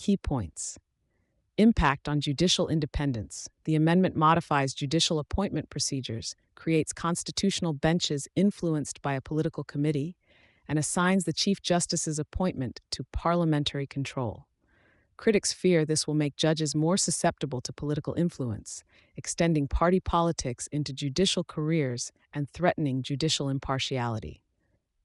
Key points. Impact on judicial independence. The amendment modifies judicial appointment procedures, creates constitutional benches influenced by a political committee, and assigns the Chief Justice's appointment to parliamentary control. Critics fear this will make judges more susceptible to political influence, extending party politics into judicial careers and threatening judicial impartiality.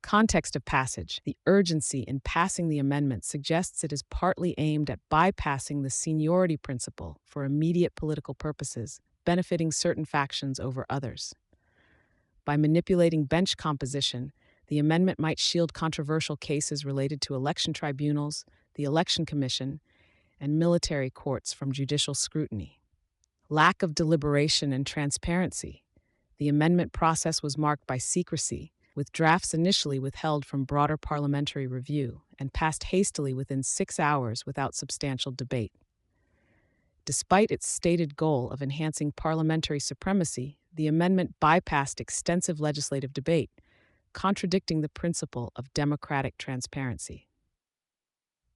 Context of passage. The urgency in passing the amendment suggests it is partly aimed at bypassing the seniority principle for immediate political purposes, benefiting certain factions over others. By manipulating bench composition, the amendment might shield controversial cases related to election tribunals, the Election Commission, and military courts from judicial scrutiny. Lack of deliberation and transparency. The amendment process was marked by secrecy, with drafts initially withheld from broader parliamentary review and passed hastily within 6 hours without substantial debate. Despite its stated goal of enhancing parliamentary supremacy, the amendment bypassed extensive legislative debate, contradicting the principle of democratic transparency.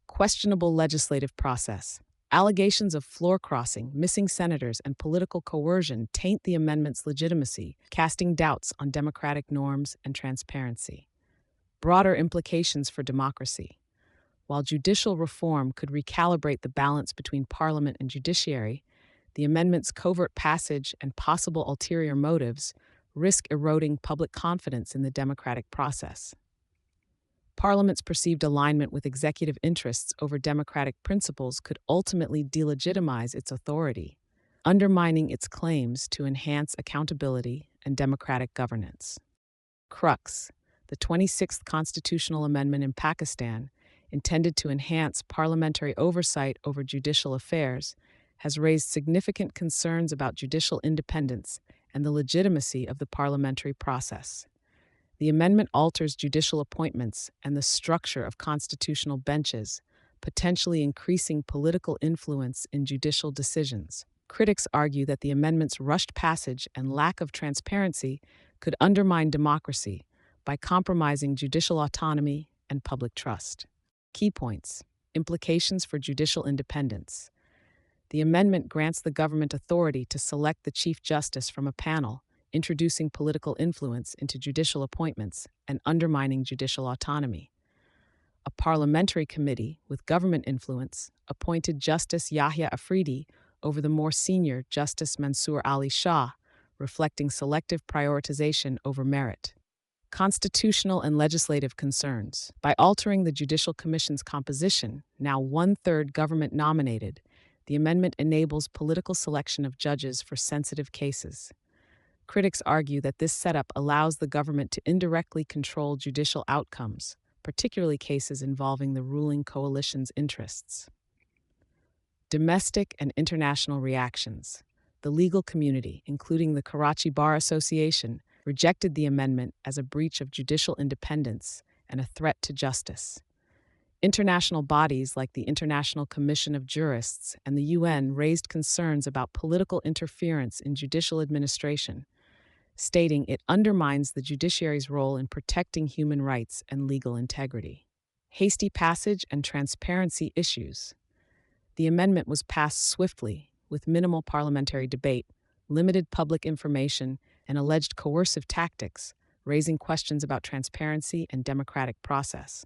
Questionable legislative process. Allegations of floor crossing, missing senators, and political coercion taint the amendment's legitimacy, casting doubts on democratic norms and transparency. Broader implications for democracy. While judicial reform could recalibrate the balance between parliament and judiciary, the amendment's covert passage and possible ulterior motives risk eroding public confidence in the democratic process. Parliament's perceived alignment with executive interests over democratic principles could ultimately delegitimize its authority, undermining its claims to enhance accountability and democratic governance. Crux. The 26th constitutional amendment in Pakistan, intended to enhance parliamentary oversight over judicial affairs, has raised significant concerns about judicial independence and the legitimacy of the parliamentary process. The amendment alters judicial appointments and the structure of constitutional benches, potentially increasing political influence in judicial decisions. Critics argue that the amendment's rushed passage and lack of transparency could undermine democracy by compromising judicial autonomy and public trust. Key points. Implications for judicial independence. The amendment grants the government authority to select the Chief Justice from a panel, introducing political influence into judicial appointments and undermining judicial autonomy. A parliamentary committee with government influence appointed Justice Yahya Afridi over the more senior Justice Mansour Ali Shah, reflecting selective prioritization over merit. Constitutional and legislative concerns. By altering the Judicial Commission's composition, now 1/3 government nominated, the amendment enables political selection of judges for sensitive cases. Critics argue that this setup allows the government to indirectly control judicial outcomes, particularly cases involving the ruling coalition's interests. Domestic and international reactions. The legal community, including the Karachi Bar Association, rejected the amendment as a breach of judicial independence and a threat to justice. International bodies like the International Commission of Jurists and the UN raised concerns about political interference in judicial administration, stating it undermines the judiciary's role in protecting human rights and legal integrity. Hasty passage and transparency issues. The amendment was passed swiftly, with minimal parliamentary debate, limited public information, and alleged coercive tactics, raising questions about transparency and democratic process.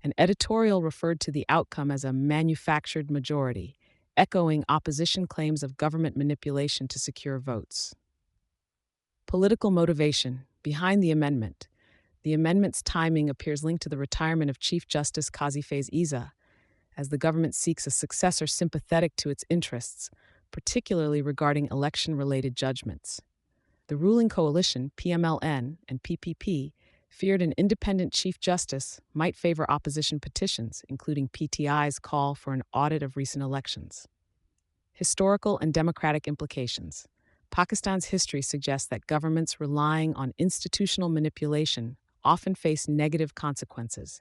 An editorial referred to the outcome as a manufactured majority, echoing opposition claims of government manipulation to secure votes. Political motivation behind the amendment. The amendment's timing appears linked to the retirement of Chief Justice Qazi Faiz Eza, as the government seeks a successor sympathetic to its interests, particularly regarding election-related judgments. The ruling coalition, PMLN and PPP, feared an independent Chief Justice might favor opposition petitions, including PTI's call for an audit of recent elections. Historical and democratic implications. Pakistan's history suggests that governments relying on institutional manipulation often face negative consequences,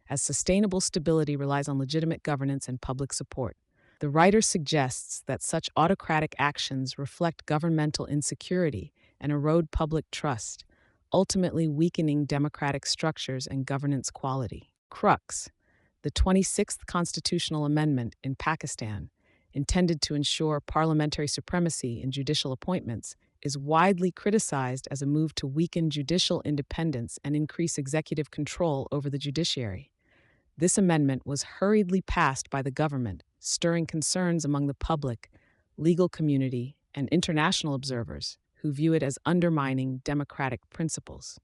as sustainable stability relies on legitimate governance and public support. The writer suggests that such autocratic actions reflect governmental insecurity and erode public trust, ultimately weakening democratic structures and governance quality. Crux. The 26th Constitutional Amendment in Pakistan, intended to ensure parliamentary supremacy in judicial appointments, is widely criticized as a move to weaken judicial independence and increase executive control over the judiciary. This amendment was hurriedly passed by the government, stirring concerns among the public, legal community, and international observers who view it as undermining democratic principles.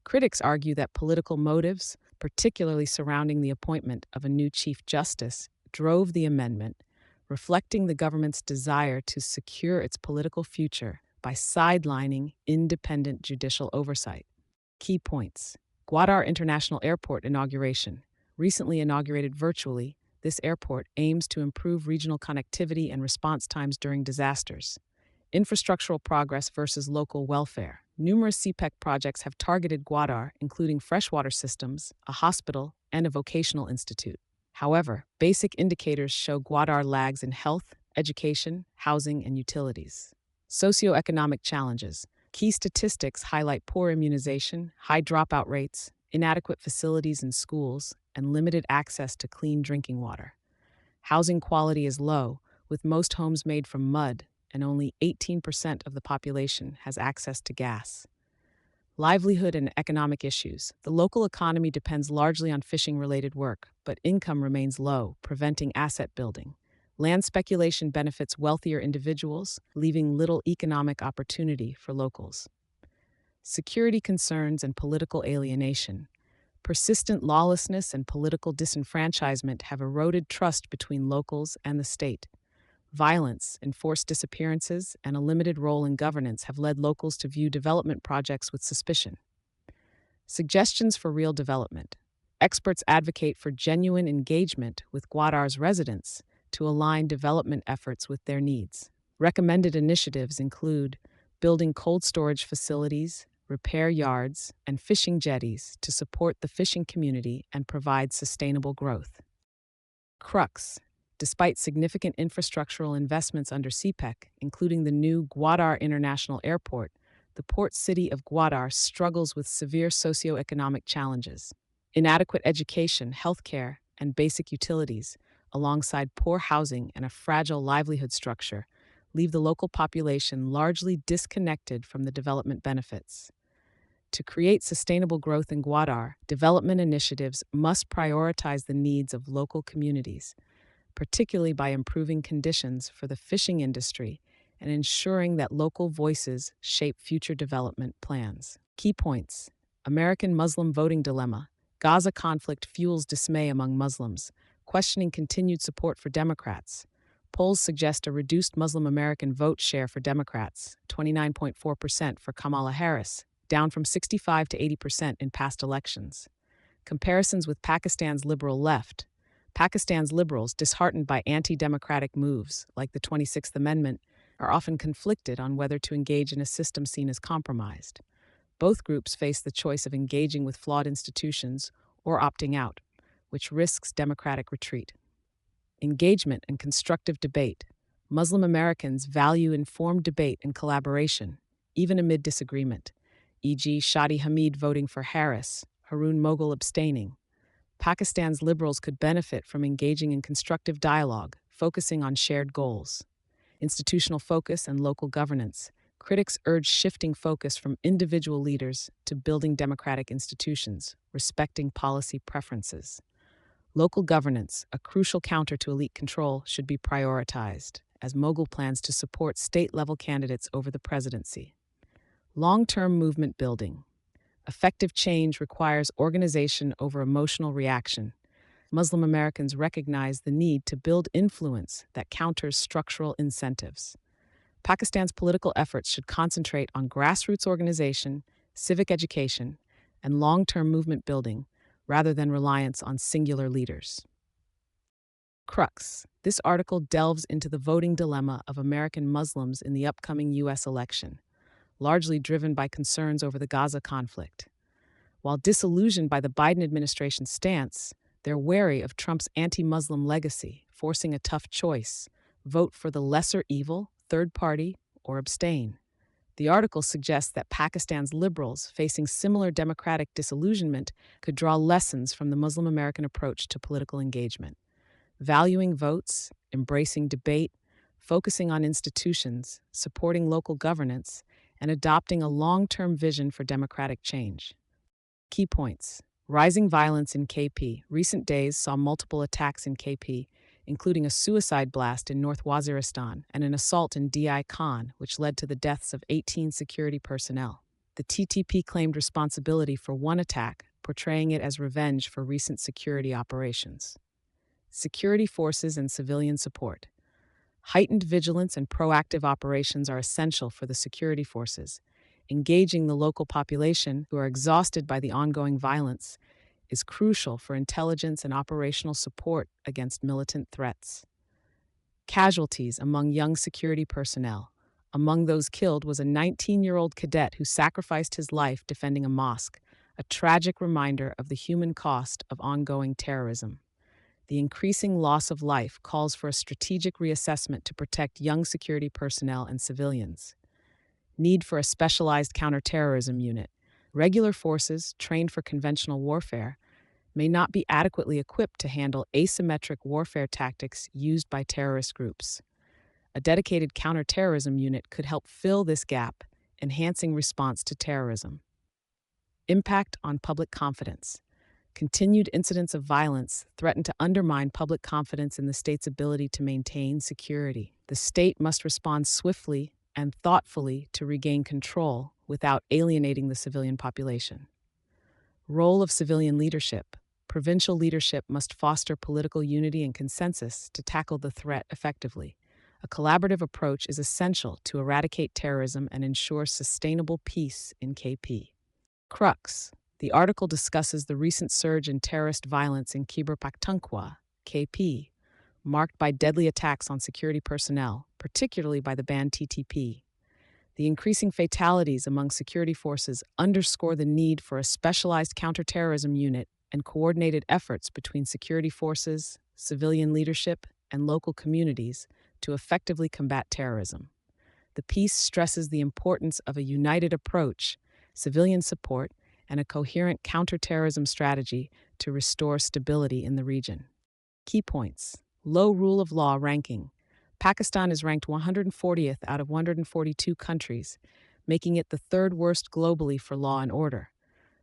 Critics argue that political motives, particularly surrounding the appointment of a new Chief Justice, drove the amendment, reflecting the government's desire to secure its political future by sidelining independent judicial oversight. Key points: Gwadar International Airport inauguration. Recently inaugurated virtually, this airport aims to improve regional connectivity and response times during disasters. Infrastructural progress versus local welfare. Numerous CPEC projects have targeted Gwadar, including freshwater systems, a hospital, and a vocational institute. However, basic indicators show Gwadar lags in health, education, housing, and utilities. Socioeconomic challenges. Key statistics highlight poor immunization, high dropout rates, inadequate facilities in schools, and limited access to clean drinking water. Housing quality is low, with most homes made from mud, and only 18% of the population has access to gas. Livelihood and economic issues. The local economy depends largely on fishing-related work, but income remains low, preventing asset building. Land speculation benefits wealthier individuals, leaving little economic opportunity for locals. Security concerns and political alienation. Persistent lawlessness and political disenfranchisement have eroded trust between locals and the state. Violence, enforced disappearances, and a limited role in governance have led locals to view development projects with suspicion. Suggestions for real development. Experts advocate for genuine engagement with Gwadar's residents to align development efforts with their needs. Recommended initiatives include building cold storage facilities, repair yards, and fishing jetties to support the fishing community and provide sustainable growth. Crux. Despite significant infrastructural investments under CPEC, including the new Gwadar International Airport, the port city of Gwadar struggles with severe socioeconomic challenges. Inadequate education, healthcare, and basic utilities, alongside poor housing and a fragile livelihood structure, leave the local population largely disconnected from the development benefits. To create sustainable growth in Gwadar, development initiatives must prioritize the needs of local communities, particularly by improving conditions for the fishing industry and ensuring that local voices shape future development plans. Key points: American Muslim voting dilemma. Gaza conflict fuels dismay among Muslims, questioning continued support for Democrats. Polls suggest a reduced Muslim American vote share for Democrats, 29.4% for Kamala Harris, down from 65 to 80% in past elections. Comparisons with Pakistan's liberal left. Pakistan's liberals, disheartened by anti-democratic moves like the 26th Amendment, are often conflicted on whether to engage in a system seen as compromised. Both groups face the choice of engaging with flawed institutions or opting out, which risks democratic retreat. Engagement and constructive debate. Muslim Americans value informed debate and collaboration, even amid disagreement, e.g., Shadi Hamid voting for Harris, Harun Moghul abstaining. Pakistan's liberals could benefit from engaging in constructive dialogue, focusing on shared goals. Institutional focus and local governance. Critics urge shifting focus from individual leaders to building democratic institutions, respecting policy preferences. Local governance, a crucial counter to elite control, should be prioritized, as Moghul plans to support state-level candidates over the presidency. Long-term movement building. Effective change requires organization over emotional reaction. Muslim Americans recognize the need to build influence that counters structural incentives. Pakistan's political efforts should concentrate on grassroots organization, civic education, and long-term movement building, rather than reliance on singular leaders. Crux. This article delves into the voting dilemma of American Muslims in the upcoming U.S. election, largely driven by concerns over the Gaza conflict. While disillusioned by the Biden administration's stance, they're wary of Trump's anti-Muslim legacy, forcing a tough choice: vote for the lesser evil, third party, or abstain. The article suggests that Pakistan's liberals, facing similar democratic disillusionment, could draw lessons from the Muslim American approach to political engagement, valuing votes, embracing debate, focusing on institutions, supporting local governance, and adopting a long-term vision for democratic change. Key points. Rising violence in KP. Recent days saw multiple attacks in KP, including a suicide blast in North Waziristan and an assault in Di Khan, which led to the deaths of 18 security personnel. The TTP claimed responsibility for one attack, portraying it as revenge for recent security operations. Security forces and civilian support. Heightened vigilance and proactive operations are essential for the security forces. Engaging the local population, who are exhausted by the ongoing violence, is crucial for intelligence and operational support against militant threats. Casualties among young security personnel. Among those killed was a 19-year-old cadet who sacrificed his life defending a mosque, a tragic reminder of the human cost of ongoing terrorism. The increasing loss of life calls for a strategic reassessment to protect young security personnel and civilians. Need for a specialized counterterrorism unit. Regular forces, trained for conventional warfare, may not be adequately equipped to handle asymmetric warfare tactics used by terrorist groups. A dedicated counterterrorism unit could help fill this gap, enhancing response to terrorism. Impact on public confidence. Continued incidents of violence threaten to undermine public confidence in the state's ability to maintain security. The state must respond swiftly and thoughtfully to regain control without alienating the civilian population. Role of civilian leadership. Provincial leadership must foster political unity and consensus to tackle the threat effectively. A collaborative approach is essential to eradicate terrorism and ensure sustainable peace in KP. Crux. The article discusses the recent surge in terrorist violence in Khyber Pakhtunkhwa, KP, marked by deadly attacks on security personnel, particularly by the banned TTP. The increasing fatalities among security forces underscore the need for a specialized counterterrorism unit and coordinated efforts between security forces, civilian leadership, and local communities to effectively combat terrorism. The piece stresses the importance of a united approach, civilian support, and a coherent counterterrorism strategy to restore stability in the region. Key points. Low rule of law ranking. Pakistan is ranked 140th out of 142 countries, making it the third worst globally for law and order.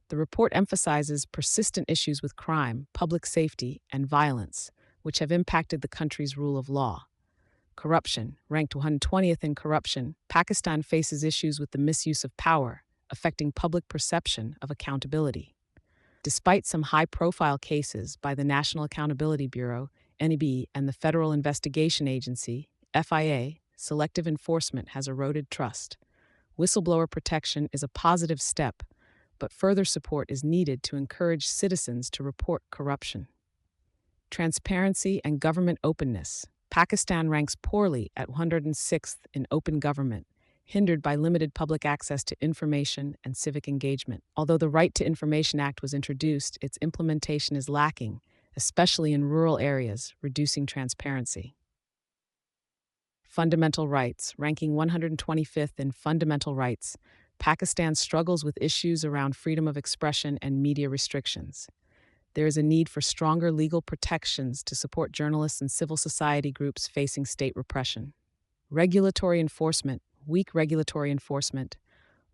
The report emphasizes persistent issues with crime, public safety, and violence, which have impacted the country's rule of law. Corruption. Ranked 120th in corruption, Pakistan faces issues with the misuse of power, affecting public perception of accountability. Despite some high-profile cases by the National Accountability Bureau, NEB, and the Federal Investigation Agency, FIA, selective enforcement has eroded trust. Whistleblower protection is a positive step, but further support is needed to encourage citizens to report corruption. Transparency and government openness. Pakistan ranks poorly at 106th in open government, hindered by limited public access to information and civic engagement. Although the Right to Information Act was introduced, its implementation is lacking, especially in rural areas, reducing transparency. Fundamental rights. Ranking 125th in fundamental rights, Pakistan struggles with issues around freedom of expression and media restrictions. There is a need for stronger legal protections to support journalists and civil society groups facing state repression. Regulatory enforcement. Weak regulatory enforcement,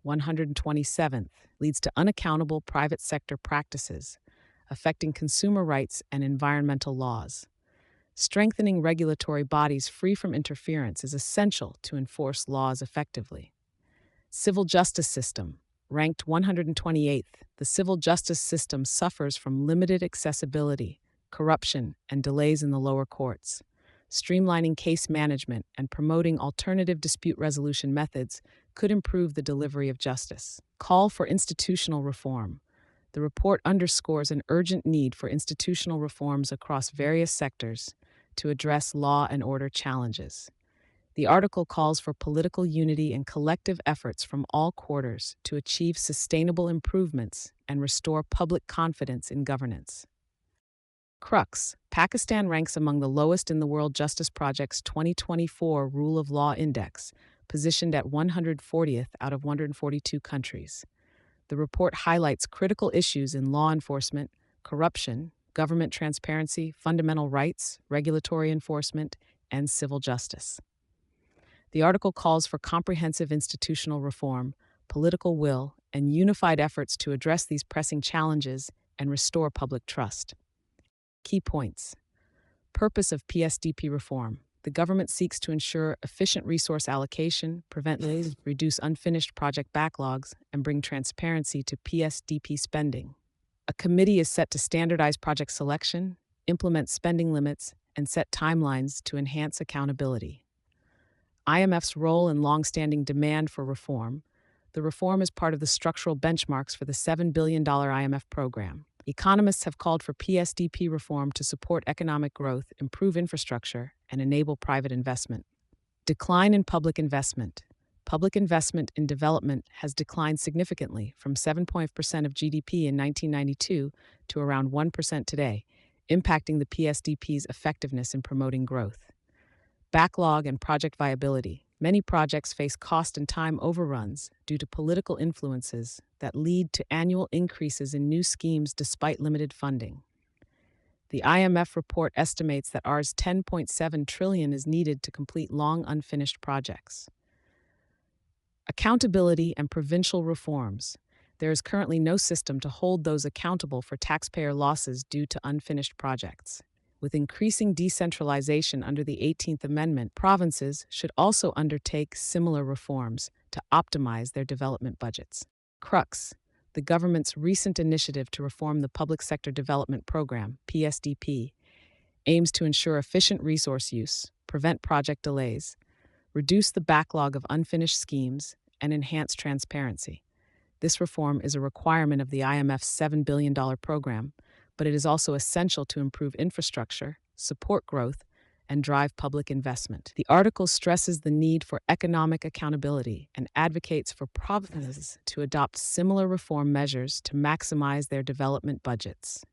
127th, leads to unaccountable private sector practices, affecting consumer rights and environmental laws. Strengthening regulatory bodies free from interference is essential to enforce laws effectively. Civil justice system. Ranked 128th, the civil justice system suffers from limited accessibility, corruption, and delays in the lower courts. Streamlining case management and promoting alternative dispute resolution methods could improve the delivery of justice. Call for institutional reform. The report underscores an urgent need for institutional reforms across various sectors to address law and order challenges. The article calls for political unity and collective efforts from all quarters to achieve sustainable improvements and restore public confidence in governance. Crux. Pakistan ranks among the lowest in the World Justice Project's 2024 Rule of Law Index, positioned at 140th out of 142 countries. The report highlights critical issues in law enforcement, corruption, government transparency, fundamental rights, regulatory enforcement, and civil justice. The article calls for comprehensive institutional reform, political will, and unified efforts to address these pressing challenges and restore public trust. Key points. Purpose of PSDP reform. The government seeks to ensure efficient resource allocation, prevent delays, reduce unfinished project backlogs, and bring transparency to PSDP spending. A committee is set to standardize project selection, implement spending limits, and set timelines to enhance accountability. IMF's role and long-standing demand for reform. The reform is part of the structural benchmarks for the $7 billion IMF program. Economists have called for PSDP reform to support economic growth, improve infrastructure, and enable private investment. Decline in public investment. Public investment in development has declined significantly from 7% of GDP in 1992 to around 1% today, impacting the PSDP's effectiveness in promoting growth. Backlog and project viability. Many projects face cost and time overruns due to political influences that lead to annual increases in new schemes despite limited funding. The IMF report estimates that Rs 10.7 trillion is needed to complete long unfinished projects. Accountability and provincial reforms. There is currently no system to hold those accountable for taxpayer losses due to unfinished projects. With increasing decentralization under the 18th Amendment, provinces should also undertake similar reforms to optimize their development budgets. Crux. The government's recent initiative to reform the Public Sector Development Program, PSDP, aims to ensure efficient resource use, prevent project delays, reduce the backlog of unfinished schemes, and enhance transparency. This reform is a requirement of the IMF's $7 billion program, but it is also essential to improve infrastructure, support growth, and drive public investment. The article stresses the need for economic accountability and advocates for provinces to adopt similar reform measures to maximize their development budgets.